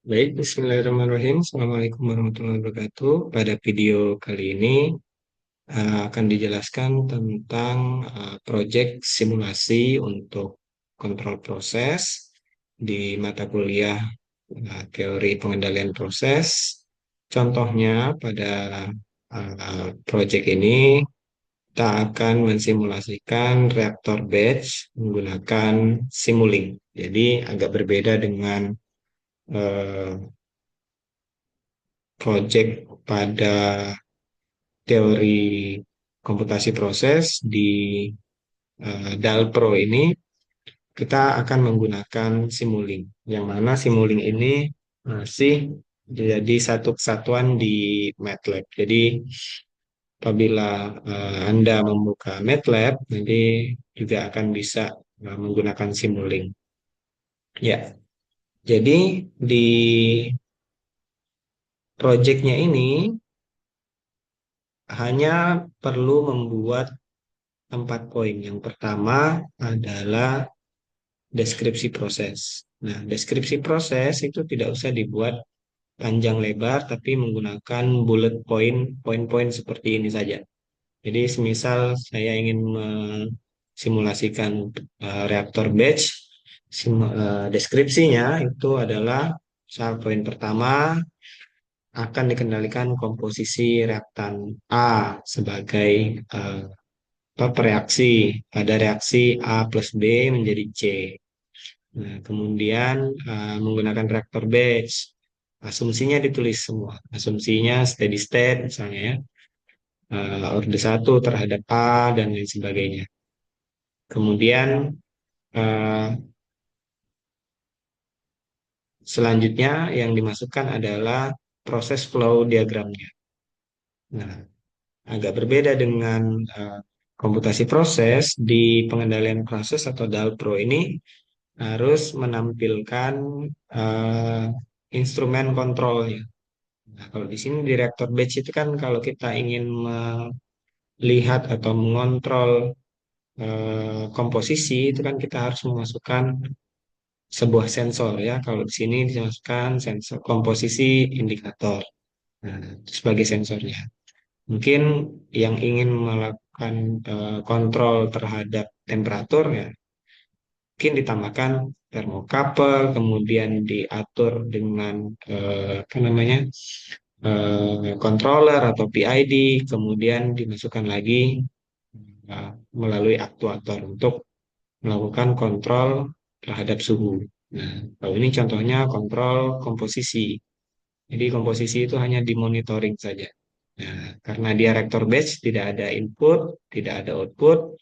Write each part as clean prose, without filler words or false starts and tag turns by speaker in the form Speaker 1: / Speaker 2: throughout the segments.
Speaker 1: Baik, Bismillahirrahmanirrahim. Assalamualaikum warahmatullahi wabarakatuh. Pada video kali ini akan dijelaskan tentang proyek simulasi untuk kontrol proses di mata kuliah teori pengendalian proses. Contohnya pada proyek ini kita akan mensimulasikan reaktor batch menggunakan Simulink. Jadi agak berbeda dengan eh, project pada teori komputasi proses di Dalpro ini kita akan menggunakan Simulink. Yang mana Simulink ini masih jadi satu kesatuan di MATLAB. Jadi apabila Anda membuka MATLAB, nanti juga akan bisa menggunakan Simulink. Ya, jadi di projectnya ini hanya perlu membuat 4 poin. Yang pertama adalah deskripsi proses. Nah, deskripsi proses itu tidak usah dibuat panjang lebar, tapi menggunakan bullet point, poin-poin seperti ini saja. Jadi, semisal saya ingin simulasikan reaktor batch, deskripsinya itu adalah misal poin pertama akan dikendalikan komposisi reaktan A sebagai reaksi pada reaksi A plus B menjadi C. Nah, kemudian menggunakan reaktor batch, asumsinya ditulis semua. Asumsinya steady state misalnya ya, orde 1 terhadap A dan lain sebagainya. Kemudian eh, selanjutnya yang dimasukkan adalah proses flow diagramnya. Nah, agak berbeda dengan komputasi proses di pengendalian proses atau DALPRO ini harus menampilkan eh, instrumen kontrolnya. Nah, kalau di sini di reaktor batch itu kan kalau kita ingin melihat atau mengontrol komposisi itu kan kita harus memasukkan sebuah sensor ya. Kalau di sini dimasukkan sensor komposisi indikator. Nah, itu sebagai sensornya. Mungkin yang ingin melakukan kontrol terhadap temperatur ya, mungkin ditambahkan termokapel, kemudian diatur dengan apa namanya controller atau PID, kemudian dimasukkan lagi melalui aktuator untuk melakukan kontrol terhadap suhu. Nah, kalau ini contohnya kontrol komposisi. Jadi komposisi itu hanya dimonitoring saja. Nah, karena dia reaktor batch, tidak ada input, tidak ada output,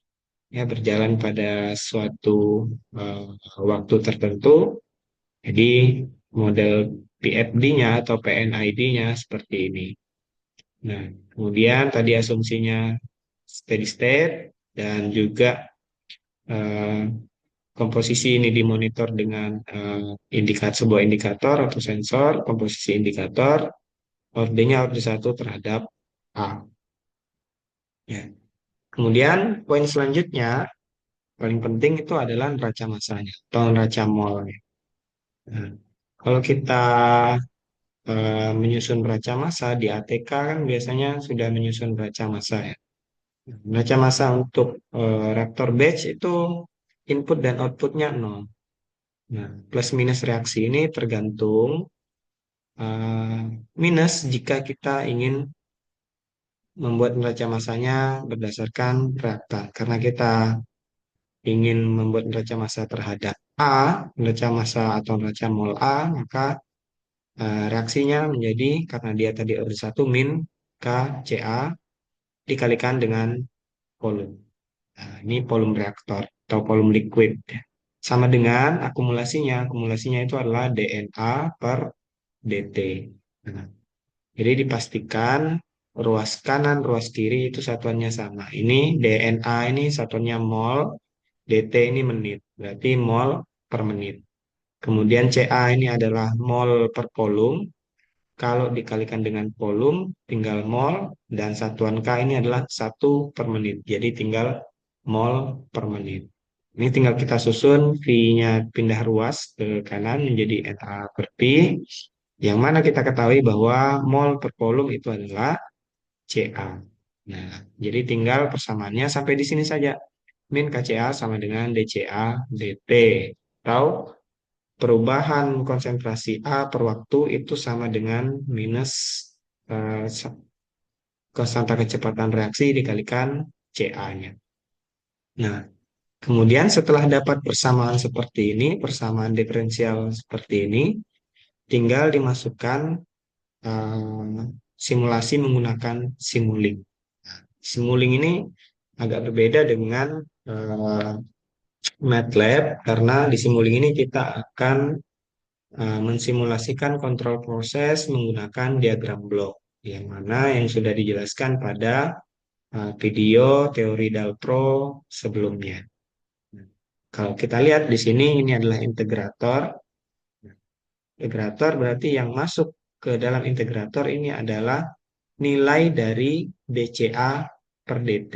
Speaker 1: ya berjalan pada suatu eh, waktu tertentu. Jadi model PFD-nya atau PNID-nya seperti ini. Nah, kemudian tadi asumsinya steady state dan juga eh, komposisi ini dimonitor dengan sebuah indikator atau sensor komposisi indikator, ordenya orde 1 terhadap A. Ya. Kemudian poin selanjutnya paling penting itu adalah neraca massanya atau neraca molnya. Nah, kalau kita menyusun neraca massa di ATK kan biasanya sudah menyusun neraca massa ya. Neraca massa untuk reaktor batch itu input dan outputnya nol. Nah, plus minus reaksi ini tergantung eh, minus jika kita ingin membuat neraca massanya berdasarkan reaktan. Karena kita ingin membuat neraca massa terhadap A, neraca massa atau neraca mol A, maka reaksinya menjadi karena dia tadi orde 1 min K Ca dikalikan dengan volume. Nah, ini volume reaktor atau volume liquid. Sama dengan akumulasinya. Akumulasinya itu adalah dNA per dt. Nah, jadi dipastikan ruas kanan, ruas kiri itu satuannya sama. Ini dNA ini satuannya mol, dt ini menit. Berarti mol per menit. Kemudian Ca ini adalah mol per volume. Kalau dikalikan dengan volume, tinggal mol. Dan satuan K ini adalah 1 per menit. Jadi tinggal mol per menit. Ini tinggal kita susun V-nya pindah ruas ke kanan menjadi NA per P, yang mana kita ketahui bahwa mol per volume itu adalah CA. Nah, jadi tinggal persamaannya sampai di sini saja. Min KCA sama dengan DCA DT. Atau perubahan konsentrasi A per waktu itu sama dengan minus eh, konstanta kecepatan reaksi dikalikan CA-nya. Nah, kemudian setelah dapat persamaan seperti ini, persamaan diferensial seperti ini, tinggal dimasukkan eh, simulasi menggunakan Simulink. Nah, Simulink ini agak berbeda dengan eh, MATLAB karena di Simulink ini kita akan mensimulasikan kontrol proses menggunakan diagram blok, yang mana yang sudah dijelaskan pada video teori Daltro sebelumnya. Kalau kita lihat di sini ini adalah integrator. Integrator berarti yang masuk ke dalam integrator ini adalah nilai dari DCA per DT.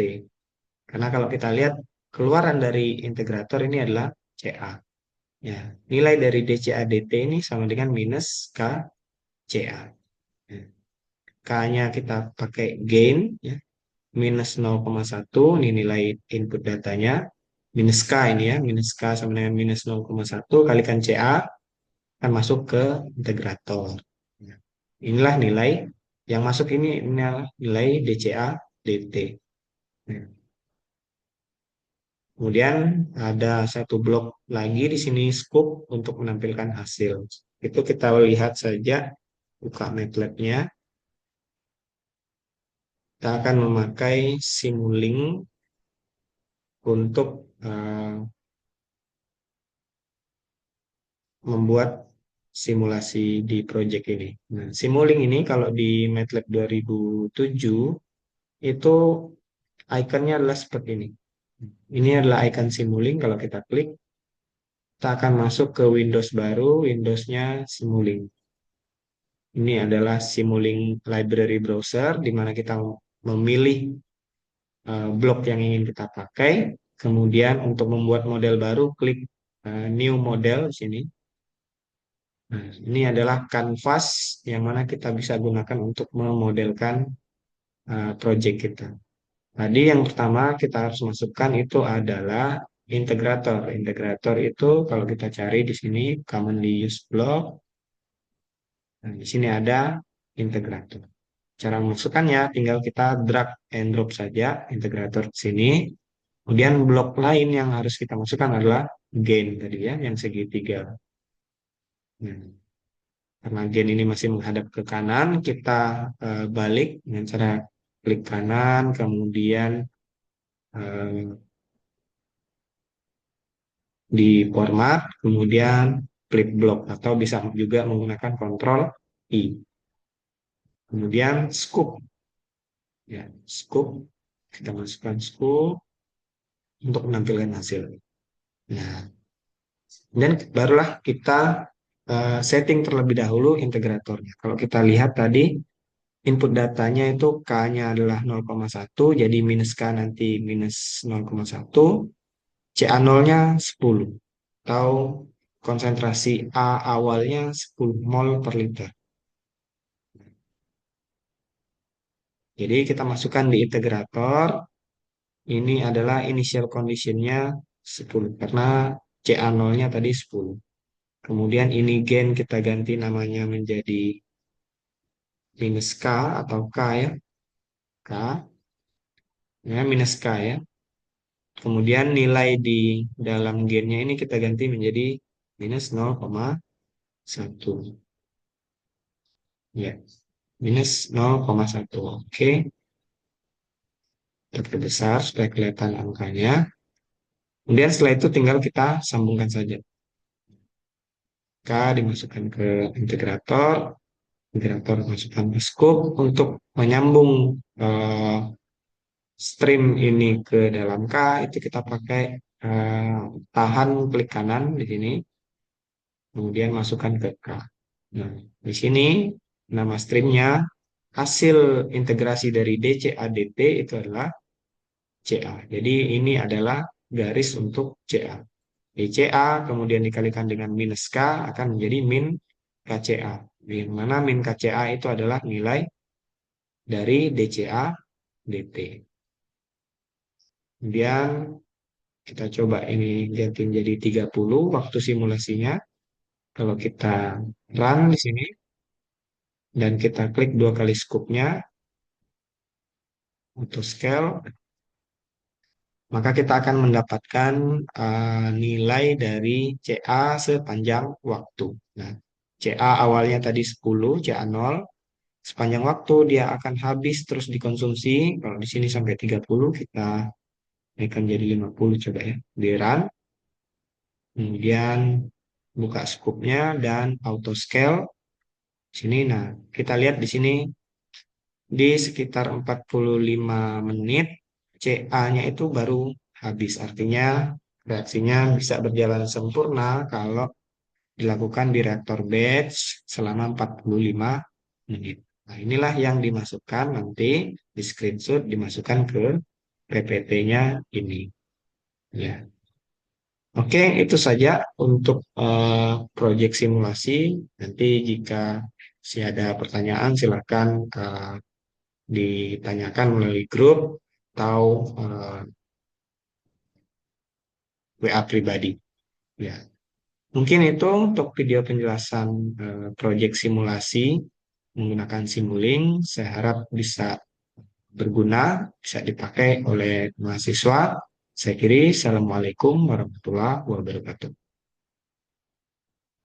Speaker 1: Karena kalau kita lihat keluaran dari integrator ini adalah CA. Ya, nilai dari DCA DT ini sama dengan minus KCA. Ya, K-nya kita pakai gain, ya, minus 0,1, ini nilai input datanya. Minus K ini ya, minus K sama dengan minus 0,1 kalikan CA akan masuk ke integrator. Ya. Inilah nilai yang masuk ini adalah nilai DCA DT. Ya. Kemudian ada satu blok lagi di sini scoop untuk menampilkan hasil. Itu kita lihat saja, buka MATLAB-nya. Kita akan memakai Simulink untuk membuat simulasi di project ini. Nah, Simulink ini kalau di MATLAB 2007 itu ikonnya adalah seperti ini. Ini adalah icon Simulink. Kalau kita klik, kita akan masuk ke Windows baru, Windows-nya Simulink. Ini adalah Simulink Library Browser, di mana kita memilih blok yang ingin kita pakai. Kemudian untuk membuat model baru, klik New Model di sini. Nah, ini adalah kanvas yang mana kita bisa gunakan untuk memodelkan project kita. Tadi yang pertama kita harus masukkan itu adalah integrator. Integrator itu kalau kita cari di sini commonly used block. Nah, di sini ada integrator. Cara memasukkannya tinggal kita drag and drop saja integrator ke sini. Kemudian blok lain yang harus kita masukkan adalah gain tadi ya, yang segitiga. Nah, karena gain ini masih menghadap ke kanan, kita balik dengan cara klik kanan, kemudian eh, di format, kemudian flip block atau bisa juga menggunakan kontrol I. Kemudian scoop, ya scoop kita masukkan scoop untuk menampilkan hasil. Nah, dan barulah kita setting terlebih dahulu integratornya. Kalau kita lihat tadi input datanya itu K-nya adalah 0,1, jadi minus K nanti minus 0,1, CA0-nya 10, atau konsentrasi A awalnya 10 mol per liter. Jadi kita masukkan di integrator, ini adalah initial condition-nya 10, karena CA0-nya tadi 10. Kemudian ini gain kita ganti namanya menjadi minus K atau K ya, K, ya minus K ya. Kemudian nilai di dalam gainnya ini kita ganti menjadi minus 0,1. Ya, minus 0,1. Oke, kita perbesar supaya kelihatan angkanya. Kemudian setelah itu tinggal kita sambungkan saja. K dimasukkan ke integrator, integrator masukkan ke scope untuk menyambung eh, stream ini ke dalam K, itu kita pakai tahan klik kanan di sini, kemudian masukkan ke K. Nah, di sini nama streamnya hasil integrasi dari DCA DT itu adalah CA. Jadi ini adalah garis untuk CA. CA kemudian dikalikan dengan minus K akan menjadi min KCA. Di mana min KCA itu adalah nilai dari DCA DT. Kemudian kita coba ini ganti menjadi 30 waktu simulasinya. Kalau kita run di sini dan kita klik dua kali scope-nya untuk scale, maka kita akan mendapatkan nilai dari CA sepanjang waktu. Nah, CA awalnya tadi 10, CA 0, sepanjang waktu dia akan habis terus dikonsumsi. Kalau di sini sampai 30, kita akan jadi 50 coba ya. Di run, kemudian buka scope-nya dan auto scale. Sini, nah kita lihat di sini di sekitar 45 menit CA-nya itu baru habis. Artinya reaksinya bisa berjalan sempurna kalau dilakukan di reaktor batch selama 45 menit. Nah, inilah yang dimasukkan nanti di screenshot dimasukkan ke PPT-nya ini. Ya. Oke, itu saja untuk proyek simulasi. Nanti jika masih ada pertanyaan silakan ditanyakan melalui grup atau WA pribadi. Ya, mungkin itu untuk video penjelasan proyek simulasi menggunakan Simulink. Saya harap bisa berguna, bisa dipakai oleh mahasiswa. Saya kira, Assalamualaikum warahmatullahi wabarakatuh.